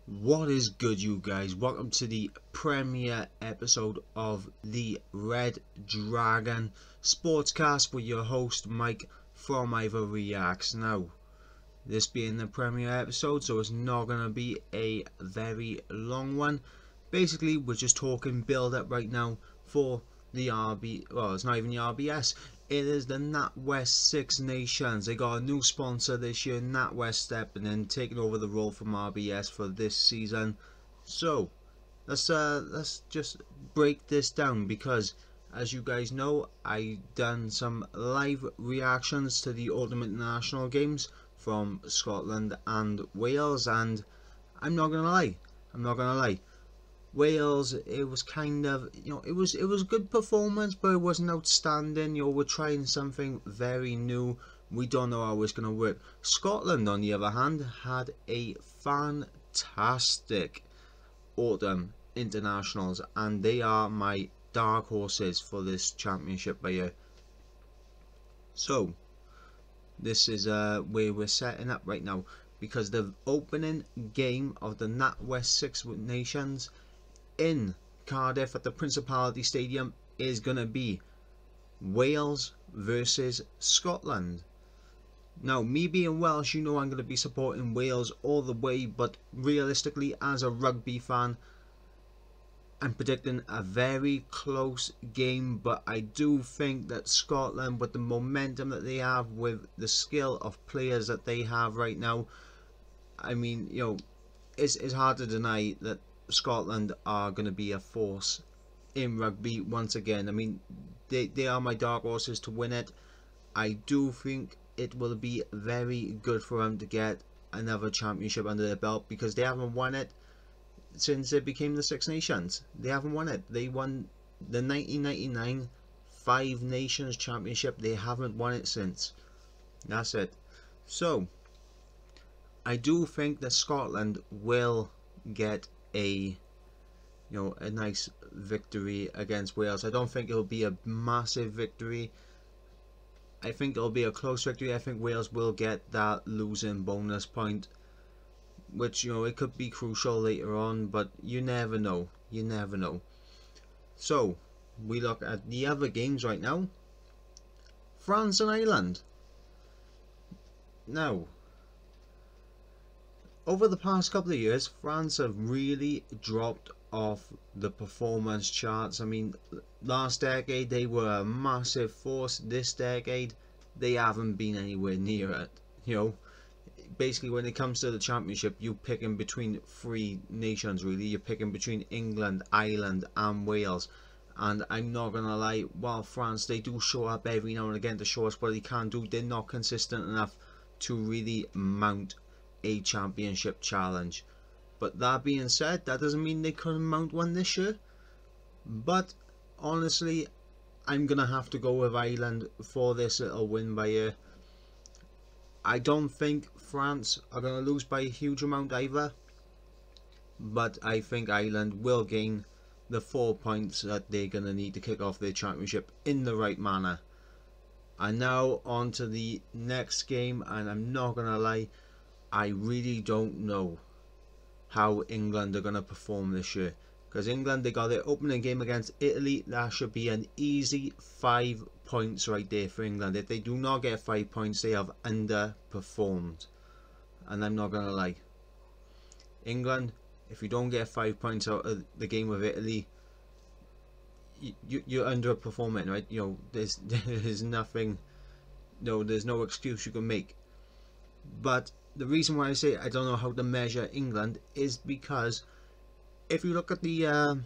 What is good, you guys? Welcome to the premiere episode of the Red Dragon Sportscast with your host Mike from Ivor Reacts. Now, this being the premiere episode, so it's not going to be a very long one. Basically, we're just talking build up right now for the well, it's not even the RBS. It is the Natwest Six Nations. They got a new sponsor this year, Natwest stepping in, taking over the role from RBS for this season. So let's just break this down, because as you guys know, I done some live reactions to the Ultimate International games from Scotland and Wales, and I'm not gonna lie, Wales, it was kind of, it was a good performance, but it wasn't outstanding. We're trying something very new. We don't know how it's going to work. Scotland, on the other hand, had a fantastic autumn internationals, and they are my dark horses for this championship by year. So this is where we're setting up right now, because the opening game of the Natwest Six Nations in Cardiff at the Principality Stadium is going to be Wales versus Scotland. Now, me being Welsh, I'm going to be supporting Wales all the way, but realistically, as a rugby fan, I'm predicting a very close game. But I do think that Scotland, with the momentum that they have, with the skill of players that they have right now, it's hard to deny that Scotland are going to be a force in rugby once again. They are my dark horses to win it. I do think it will be very good for them to get another championship under their belt, because they haven't won it since it became the Six Nations. They haven't won it. They won the 1999 Five Nations Championship. They haven't won it since. That's it. So I do think that Scotland will get a nice victory against Wales. I don't think it'll be a massive victory. I think it'll be a close victory. I think Wales will get that losing bonus point, which it could be crucial later on, but you never know. So we look at the other games right now. France and Ireland. Now, over the past couple of years, France have really dropped off the performance charts. Last decade they were a massive force. This decade they haven't been anywhere near it. Basically, when it comes to the championship, you're picking between three nations, really. You're picking between England, Ireland and Wales. And I'm not gonna lie, while France, they do show up every now and again to show us what they can do, they're not consistent enough to really mount a championship challenge. But that being said, that doesn't mean they couldn't mount one this year. But honestly, I'm gonna have to go with Ireland for this little win by year. I don't think France are gonna lose by a huge amount either, but I think Ireland will gain the 4 points that they're gonna need to kick off their championship in the right manner. And now on to the next game, and I'm not gonna lie, I really don't know how England are going to perform this year, because England, they got their opening game against Italy. That should be an easy 5 points right there for England. If they do not get 5 points, they have underperformed. And I'm not going to lie, England, if you don't get 5 points out of the game with Italy, you're underperforming, right? There's nothing, there's no excuse you can make. But the reason why I say I don't know how to measure England is because if you look at the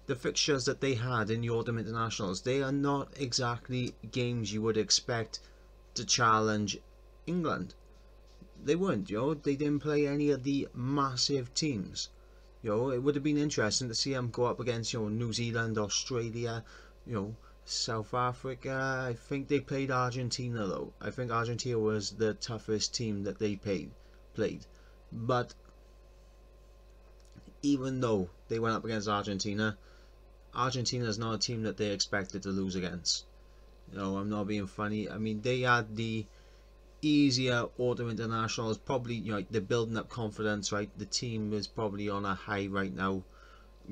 fixtures that they had in the Autumn Internationals, they are not exactly games you would expect to challenge England. They weren't, they didn't play any of the massive teams. It would have been interesting to see them go up against New Zealand, Australia, South Africa. I think they played Argentina though. I think Argentina was the toughest team that they played. But even though they went up against Argentina, Argentina is not a team that they expected to lose against. I'm not being funny. They had the easier autumn internationals. Probably, you know, they're building up confidence, right? The team is probably on a high right now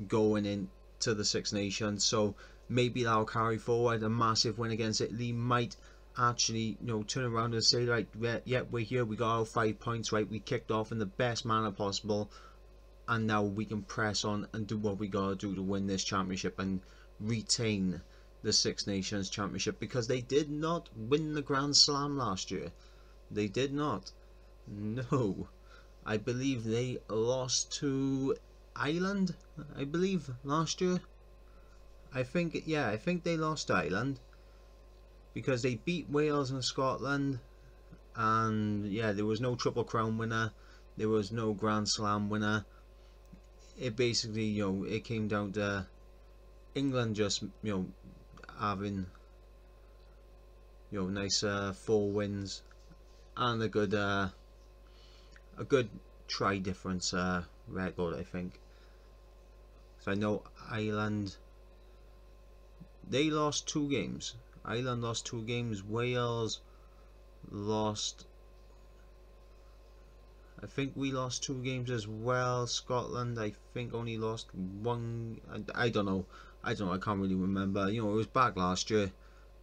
going into the Six Nations, so maybe that'll carry forward. A massive win against Italy might actually, you know, turn around and say, like, yeah, we're here, we got our 5 points, right? We kicked off in the best manner possible, and now we can press on and do what we gotta do to win this championship and retain the Six Nations championship, because they did not win the Grand Slam last year. They did not. No, I believe they lost to Ireland, I believe, last year. I think they lost to Ireland, because they beat Wales and Scotland, and yeah, there was no Triple Crown winner, there was no Grand Slam winner. It basically, you know, it came down to England just, you know, having, you know, nice 4 wins and a good try difference record, I think. So I know Ireland, they lost 2 games. Ireland lost 2 games. Wales lost, I think we lost 2 games as well. Scotland, I think, only lost 1. I don't know. I can't really remember. You know, it was back last year.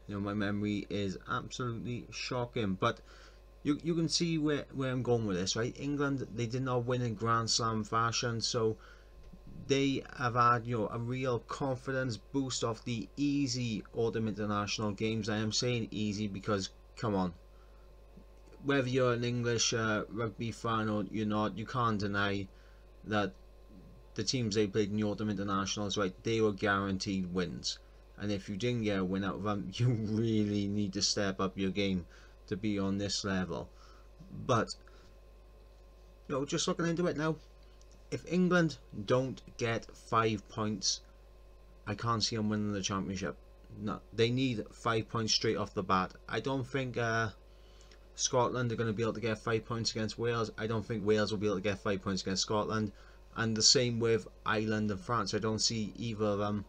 You know, my memory is absolutely shocking. But you can see where I'm going with this, right? England, they did not win in Grand Slam fashion, so they have had, you know, a real confidence boost off the easy autumn international games. I am saying easy because, come on, whether you're an English rugby fan or you're not, you can't deny that the teams they played in the autumn internationals, right, they were guaranteed wins. And if you didn't get a win out of them, you really need to step up your game to be on this level. But, you know, just looking into it now, if England don't get 5 points, I can't see them winning the championship. No, they need 5 points straight off the bat. I don't think Scotland are going to be able to get 5 points against Wales. I don't think Wales will be able to get 5 points against Scotland. And the same with Ireland and France. I don't see either of them,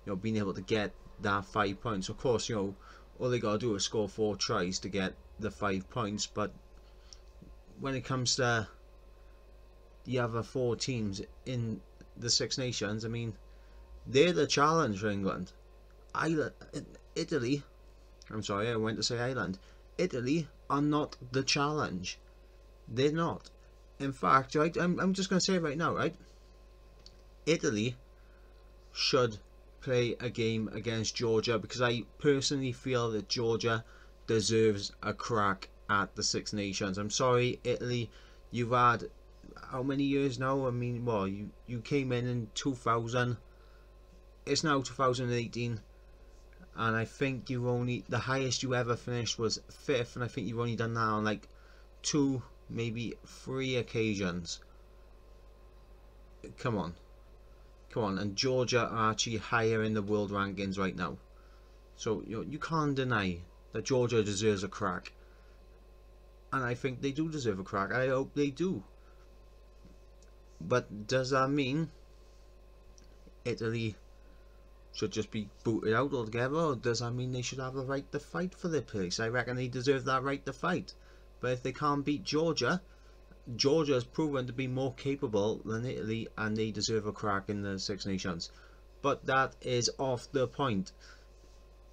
you know, being able to get that 5 points. Of course, you know, all they got to do is score 4 tries to get the 5 points. But when it comes to the other 4 teams in the Six Nations, I mean, they're the challenge for England. Italy, I'm sorry, I went to say Ireland. Italy are not the challenge. They're not. In fact, right, I'm just going to say it right now, right? Italy should play a game against Georgia, because I personally feel that Georgia deserves a crack at the Six Nations. I'm sorry, Italy, you've had how many years now? I mean, well, you came in 2000. It's now 2018, and I think you only, the highest you ever finished was 5th, and I think you've only done that on like 2, maybe 3 occasions. Come on, and Georgia are actually higher in the world rankings right now, so you know, you can't deny that Georgia deserves a crack, and I think they do deserve a crack. I hope they do. But does that mean Italy should just be booted out altogether, or does that mean they should have a right to fight for their place? I reckon they deserve that right to fight. But if they can't beat Georgia, Georgia has proven to be more capable than Italy, and they deserve a crack in the Six Nations. But that is off the point.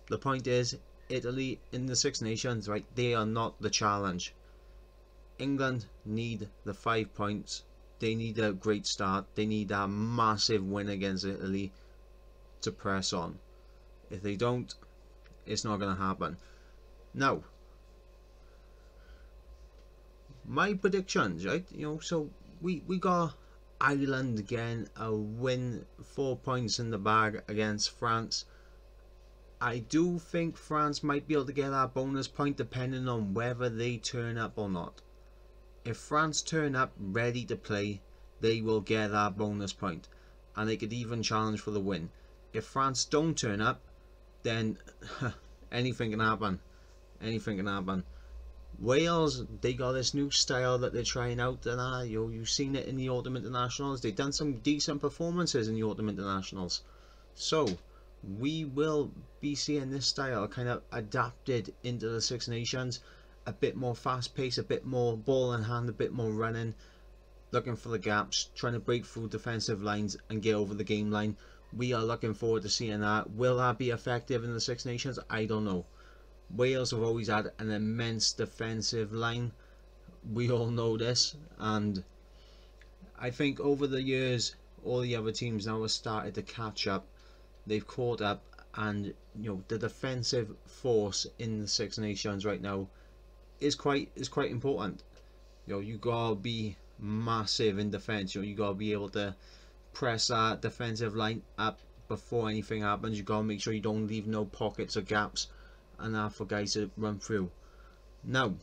The point is, Italy in the Six Nations, right, they are not the challenge. England need the 5 points. They need a great start. They need a massive win against Italy to press on. If they don't, it's not going to happen. Now, my predictions, right? You know, so we got Ireland again, a win, 4 points in the bag against France. I do think France might be able to get that bonus point depending on whether they turn up or not. If France turn up ready to play, they will get that bonus point, and they could even challenge for the win. If France don't turn up, then anything can happen. Anything can happen. Wales, they got this new style that they're trying out, and you know, you've seen it in the autumn internationals. They've done some decent performances in the autumn internationals, so we will be seeing this style kind of adapted into the Six Nations. a bit more fast pace, a bit more ball in hand, a bit more running, looking for the gaps, trying to break through defensive lines and get over the game line. We are looking forward to seeing that. Will that be effective in the Six Nations? I don't know. Wales have always had an immense defensive line. We all know this, and I think over the years all the other teams now have started to catch up. They've caught up, and you know, the defensive force in the Six Nations right now is quite important. You know, you gotta be massive in defense. You know, you gotta be able to press that defensive line up before anything happens. You gotta make sure you don't leave no pockets or gaps and that for guys to run through. Now,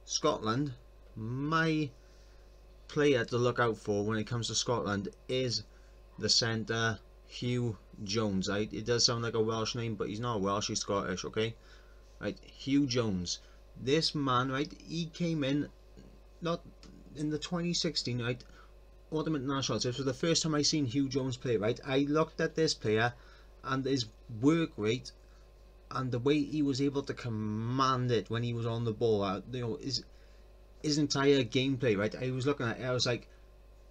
Scotland, my player to look out for when it comes to Scotland is the centre, Hugh Jones. Right? It does sound like a Welsh name, but he's not Welsh, he's Scottish, okay? Right, Hugh Jones. This man, right, he came in, not in the 2016, right, Autumn Internationals. This was the first time I seen Hugh Jones play, right? I looked at this player and his work rate and the way he was able to command it when he was on the ball, you know, his entire gameplay, right? I was looking at it, I was like,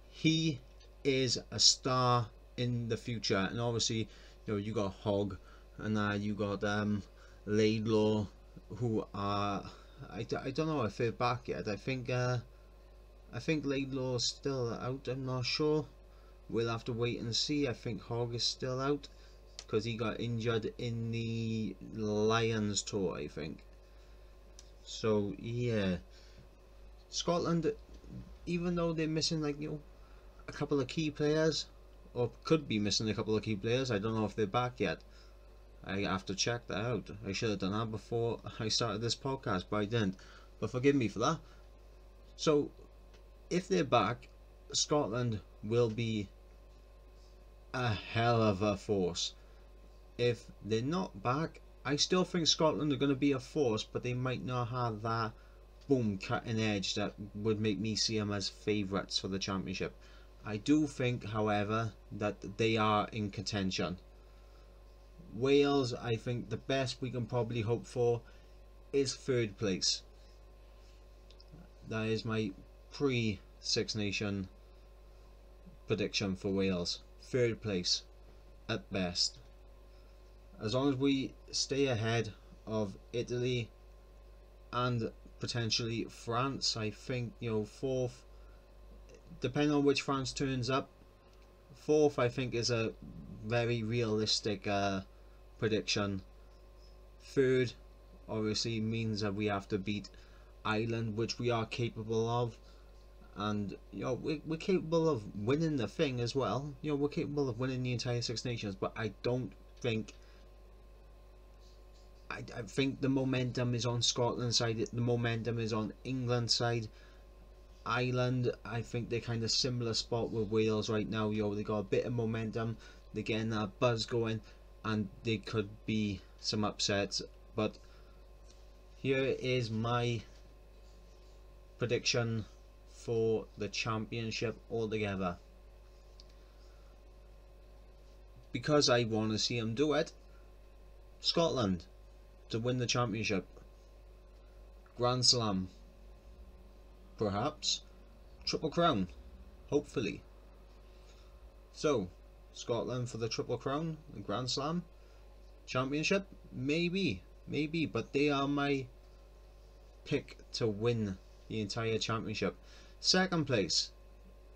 he is a star in the future. And obviously, you know, you got Hogg and you got Laidlaw, who are, I don't know if they're back yet. I think Laidlaw's still out, I'm not sure. We'll have to wait and see. I think Hogg is still out because he got injured in the Lions tour, I think. So yeah, Scotland, even though they're missing, like, you know, a couple of key players, or could be missing a couple of key players, I don't know if they're back yet. I have to check that out. I should have done that before I started this podcast, but I didn't. But forgive me for that. So if they're back, Scotland will be a hell of a force. If they're not back, I still think Scotland are going to be a force, but they might not have that boom cutting edge that would make me see them as favourites for the championship. I do think, however, that they are in contention. Wales, I think the best we can probably hope for is third place. That is my pre-Six Nation prediction for Wales. Third place at best. As long as we stay ahead of Italy and potentially France, I think, you know, fourth, depending on which France turns up, fourth I think is a very realistic prediction. Third obviously means that we have to beat Ireland, which we are capable of, and you know, we're capable of winning the thing as well. You know, we're capable of winning the entire Six Nations, but I don't think, I think the momentum is on Scotland's side, the momentum is on England's side. Ireland, I think they're kind of similar spot with Wales right now. You know, they got a bit of momentum, they're getting that buzz going, and there could be some upsets. But here is my prediction for the championship altogether, because I want to see them do it. Scotland to win the championship, Grand Slam, perhaps Triple Crown, hopefully. So Scotland for the Triple Crown, the Grand Slam, championship, maybe, but they are my pick to win the entire championship. Second place,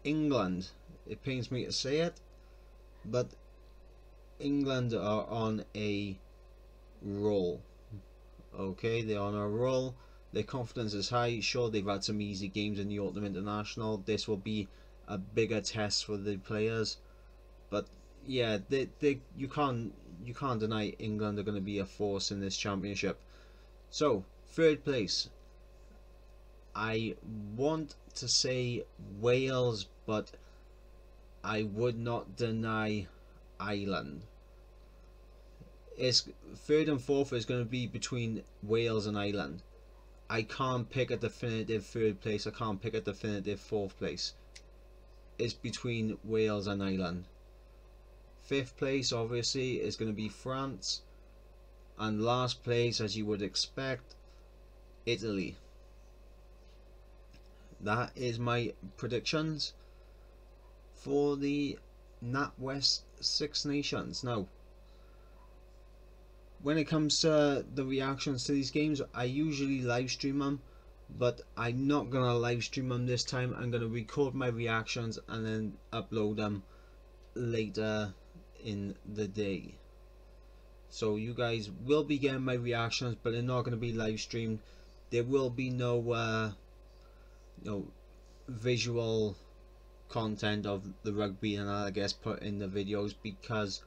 England. It pains me to say it, but England are on a roll. Okay, they're on a roll. Their confidence is high. Sure, they've had some easy games in the Autumn International. This will be a bigger test for the players, but yeah, you can't deny England are going to be a force in this championship. So third place, I want to say Wales, but I would not deny Ireland. It's third and fourth is going to be between Wales and Ireland. I can't pick a definitive third place. I can't pick a definitive fourth place. It's between Wales and Ireland. Fifth place obviously is going to be France, And last place, as you would expect, Italy. That is my predictions for the NatWest Six Nations. Now, when it comes to the reactions to these games, I usually live stream them, but I'm not gonna live stream them this time. I'm gonna record my reactions and then upload them later in the day. So you guys will be getting my reactions, but they're not going to be live streamed. There will be no visual content of the rugby and I guess put in the videos because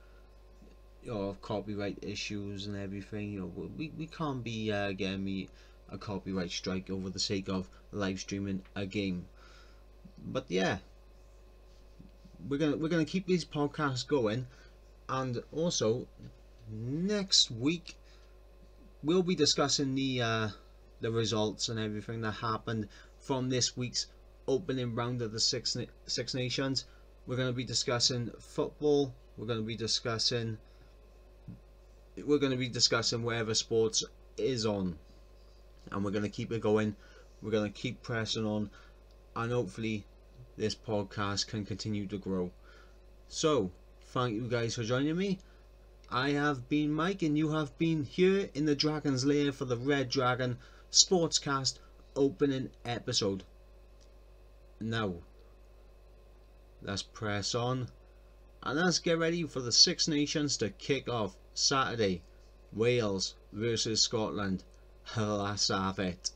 of copyright issues and everything. We can't be getting me a copyright strike over the sake of live streaming a game. But yeah, we're gonna keep these podcasts going, and also next week we'll be discussing the results and everything that happened from this week's opening round of the Six Nations. We're going to be discussing football. We're going to be discussing whatever sports is on, and we're going to keep it going. We're going to keep pressing on, and hopefully this podcast can continue to grow. So thank you guys for joining me. I have been Mike, and you have been here in the Dragon's Lair for the Red Dragon Sportscast opening episode. Now, let's press on and let's get ready for the Six Nations to kick off Saturday. Wales versus Scotland. Let's have it.